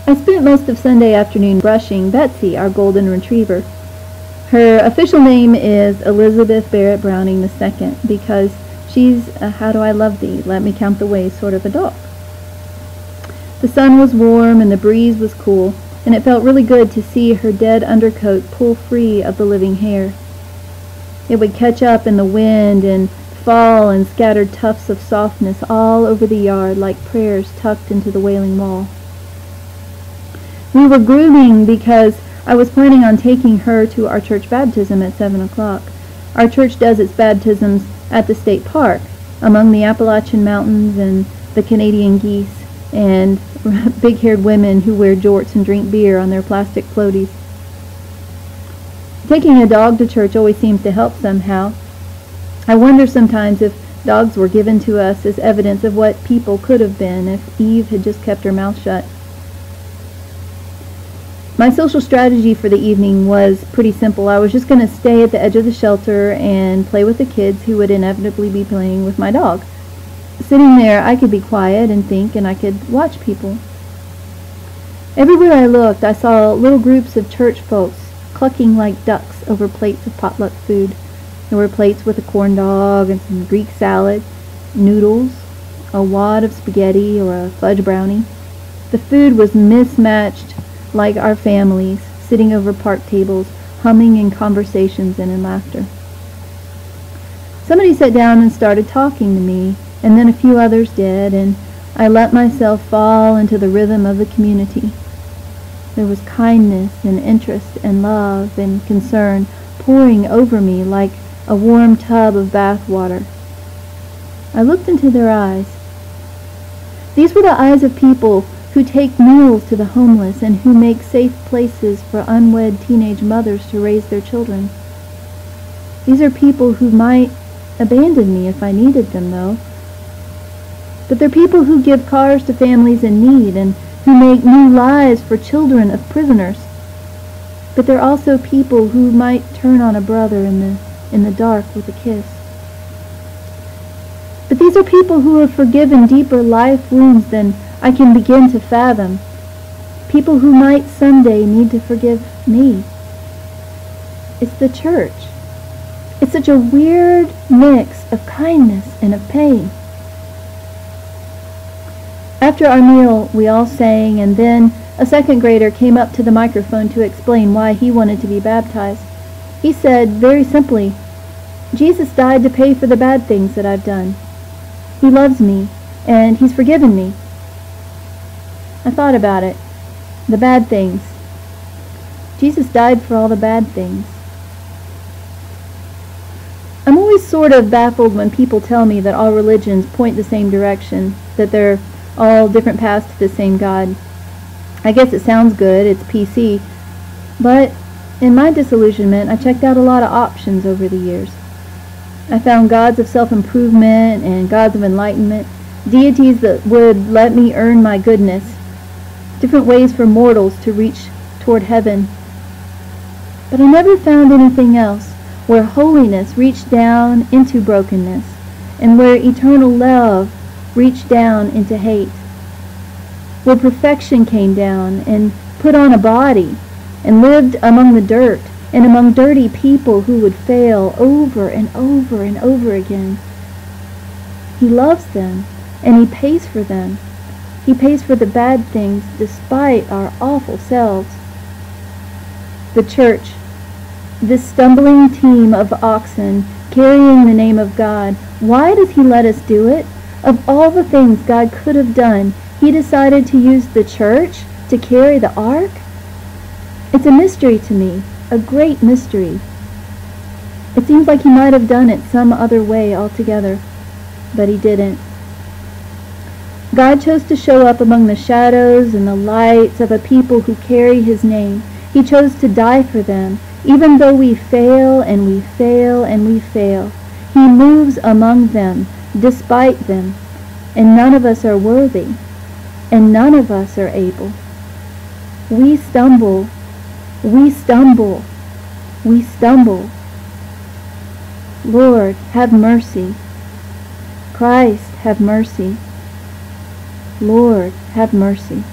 I spent most of Sunday afternoon brushing Betsy, our golden retriever. Her official name is Elizabeth Barrett Browning II because she's a how do I love thee, let me count the ways sort of a dog. The sun was warm and the breeze was cool, and it felt really good to see her dead undercoat pull free of the living hair. It would catch up in the wind and fall in scattered tufts of softness all over the yard like prayers tucked into the wailing wall. We were grooming because I was planning on taking her to our church baptism at 7 o'clock. Our church does its baptisms at the state park, among the Appalachian Mountains and the Canadian geese, and big-haired women who wear jorts and drink beer on their plastic floaties. Taking a dog to church always seems to help somehow. I wonder sometimes if dogs were given to us as evidence of what people could have been if Eve had just kept her mouth shut. My social strategy for the evening was pretty simple. I was just going to stay at the edge of the shelter and play with the kids who would inevitably be playing with my dog. Sitting there, I could be quiet and think, and I could watch people. Everywhere I looked, I saw little groups of church folks clucking like ducks over plates of potluck food. There were plates with a corn dog and some Greek salad, noodles, a wad of spaghetti or a fudge brownie. The food was mismatched like our families, sitting over park tables, humming in conversations and in laughter. Somebody sat down and started talking to me, and then a few others did, and I let myself fall into the rhythm of the community. There was kindness and interest and love and concern pouring over me like a warm tub of bath water. I looked into their eyes. These were the eyes of people who take meals to the homeless and who make safe places for unwed teenage mothers to raise their children. These are people who might abandon me if I needed them, though. But they're people who give cars to families in need and who make new lives for children of prisoners. But they're also people who might turn on a brother in the dark with a kiss. But these are people who have forgiven deeper life wounds than I can begin to fathom. People who might someday need to forgive me. It's the church. It's such a weird mix of kindness and of pain. After our meal, we all sang, and then a second grader came up to the microphone to explain why he wanted to be baptized. He said, very simply, "Jesus died to pay for the bad things that I've done. He loves me, and He's forgiven me." I thought about it. The bad things. Jesus died for all the bad things. I'm always sort of baffled when people tell me that all religions point the same direction, that they're all different paths to the same God. I guess it sounds good, it's PC, but in my disillusionment, I checked out a lot of options over the years. I found gods of self-improvement and gods of enlightenment, deities that would let me earn my goodness, different ways for mortals to reach toward heaven. But I never found anything else where holiness reached down into brokenness and where eternal love reached down into hate, where perfection came down and put on a body and lived among the dirt and among dirty people who would fail over and over and over again. He loves them and He pays for them. He pays for the bad things despite our awful selves. The church, this stumbling team of oxen carrying the name of God, why does He let us do it? Of all the things God could have done, He decided to use the church to carry the ark? It's a mystery to me, a great mystery. It seems like He might have done it some other way altogether, but He didn't. God chose to show up among the shadows and the lights of a people who carry His name. He chose to die for them, even though we fail and we fail and we fail. He moves among them, despite them, and none of us are worthy, and none of us are able. We stumble, we stumble, we stumble. Lord, have mercy. Christ, have mercy. Lord, have mercy.